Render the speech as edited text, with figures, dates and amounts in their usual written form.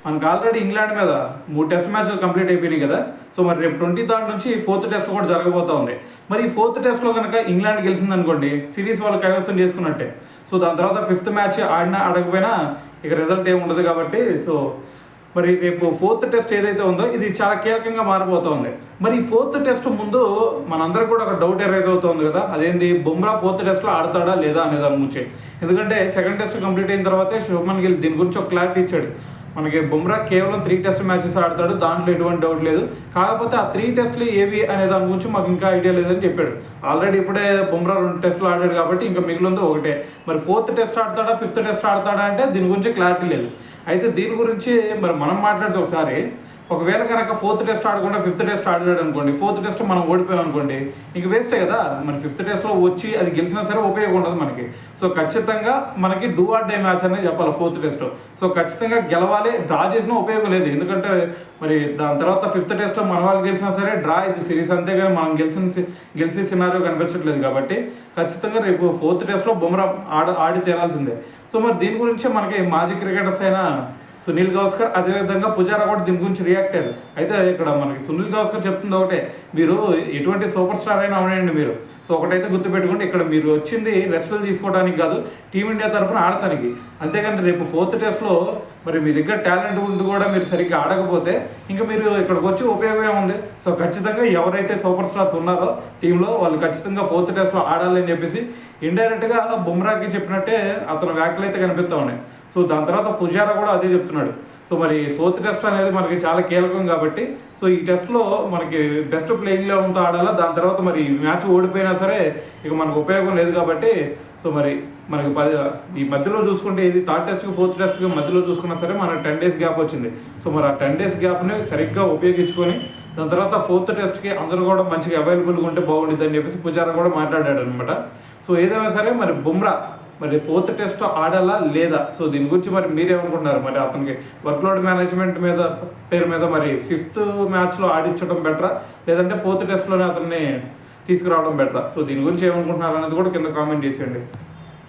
మనకు already England మీద 3 test మ్యాచ్లు కంప్లీట్ అయిపోయినాయి కదా. సో మరి రేపు 23rd నుంచి 4th టెస్ట్ కూడా జరగబోతా ఉంది. మరి ఈ 4th టెస్ట్లో కనుక ఇంగ్లాండ్ గెలిచిందనుకోండి, సిరీస్ వాళ్ళు కైవసం చేసుకున్నట్టే. సో దాని తర్వాత 5th మ్యాచ్ ఆడినా ఆడకపోయినా ఇక రిజల్ట్ ఏమి ఉండదు కాబట్టి, సో మరి రేపు 4th టెస్ట్ ఏదైతే ఉందో ఇది చాలా కీలకంగా మారిపోతుంది. మరి ఈ 4th టెస్ట్ ముందు మనందరికి కూడా ఒక డౌట్ ఎరైజ్ అవుతుంది కదా, అదేంటి బుమ్రా 4th టెస్ట్లో ఆడతాడా లేదా అనే దాని గురించి. ఎందుకంటే 2nd టెస్ట్ కంప్లీట్ అయిన తర్వాతే శుభ్మన్ గిల్ దీని గురించి ఒక క్లారిటీ ఇచ్చాడు. మనకి బుమ్రా కేవలం 3 టెస్ట్ మ్యాచెస్ ఆడతాడు, దాంట్లో ఎటువంటి డౌట్ లేదు. కాకపోతే ఆ 3 టెస్ట్లు ఏవి అనే దాని గురించి మాకు ఇంకా ఐడియా లేదని చెప్పాడు. ఆల్రెడీ ఇప్పుడే బుమ్రా 2 టెస్టులు ఆడాడు కాబట్టి ఇంకా మిగిలింది ఒకటే. మరి 4th టెస్ట్ ఆడతాడా 5th టెస్ట్ ఆడతాడా అంటే దీని గురించి క్లారిటీ లేదు. అయితే దీని గురించి మరి మనం మాట్లాడితే ఒకసారి, ఒకవేళ కనుక 4th టెస్ట్ ఆడకుండా 5th టెస్ట్ ఆడాడు అనుకోండి, 4th టెస్ట్ మనం ఓడిపోయాం అనుకోండి, ఇంక వేస్టే కదా. మరి 5th టెస్ట్లో వచ్చి అది గెలిచినా సరే ఉపయోగం ఉండదు మనకి. సో ఖచ్చితంగా మనకి డూ ఆర్ డే మ్యాచ్ అనేది చెప్పాలి 4th టెస్ట్. సో ఖచ్చితంగా గెలవాలి, డ్రా చేసినా ఉపయోగం లేదు. ఎందుకంటే మరి దాని తర్వాత 5th టెస్ట్లో మన వాళ్ళు గెలిచినా సరే డ్రా ఇది సిరీస్, అంతేగాని మనం గెలిచి సినారియో కనిపించట్లేదు కాబట్టి ఖచ్చితంగా రేపు 4th టెస్ట్లో బుమ్రా ఆడి తీరాల్సిందే. సో మరి దీని గురించి మనకి మాజీ క్రికెటర్స్ అయిన సునీల్ గవాస్కర్, అదేవిధంగా పుజారా కూడా దీని గురించి రియాక్ట్ అయ్యారు. అయితే ఇక్కడ మనకి సునీల్ గవాస్కర్ చెప్తుంది ఒకటే, మీరు ఎటువంటి సూపర్ స్టార్ అయినా అవునండి మీరు. సో ఒకటైతే గుర్తుపెట్టుకోండి, ఇక్కడ మీరు వచ్చింది రెస్టులు తీసుకోవడానికి కాదు, టీమిండియా తరఫున ఆడటానికి. అంతేగాని రేపు 4th టెస్ట్లో మరి మీ దగ్గర టాలెంట్ ఉండి కూడా మీరు సరిగ్గా ఆడకపోతే ఇంకా మీరు ఇక్కడికి వచ్చి ఉపయోగం ఏముంది. సో ఖచ్చితంగా ఎవరైతే సూపర్ స్టార్స్ ఉన్నారో టీంలో వాళ్ళు ఖచ్చితంగా 4th టెస్ట్లో ఆడాలి అని చెప్పేసి ఇండైరెక్ట్గా బుమ్రాకి చెప్పినట్టే అతను వ్యాఖ్యలు అయితే కనిపిస్తూ ఉన్నాయి. సో దాని తర్వాత పుజారా కూడా అదే చెప్తున్నాడు. సో మరి 4th టెస్ట్ అనేది మనకి చాలా కీలకం కాబట్టి, సో ఈ టెస్ట్లో మనకి బెస్ట్ ప్లేయింగ్ లెవెన్తో ఆడాలా. దాని తర్వాత మరి మ్యాచ్ ఓడిపోయినా సరే ఇక మనకు ఉపయోగం లేదు కాబట్టి, సో మరి మనకి ఈ మధ్యలో చూసుకుంటే ఇది 3rd టెస్ట్కి 4th టెస్ట్కి మధ్యలో చూసుకున్నా సరే మనకు 10 days గ్యాప్ వచ్చింది. సో మరి ఆ 10 days గ్యాప్ని సరిగ్గా ఉపయోగించుకొని దాని తర్వాత 4th టెస్ట్కి అందరూ కూడా మంచిగా అవైలబుల్గా ఉంటే బాగుంటుంది అని చెప్పేసి పుజారా కూడా మాట్లాడాడు అనమాట. సో ఏదైనా సరే మరి బుమ్రా మరి 4th టెస్ట్ ఆడాలా లేదా, సో దీని గురించి మరి మీరేమనుకుంటున్నారు? మరి అతనికి వర్క్లోడ్ మేనేజ్మెంట్ పేరు మీద మరి 5th మ్యాచ్లో ఆడించడం బెటరా, లేదంటే 4th టెస్ట్లోనే అతన్ని తీసుకురావడం బెటరా? సో దీని గురించి ఏమనుకుంటున్నారు అనేది కూడా కింద కామెంట్ చేసేయండి.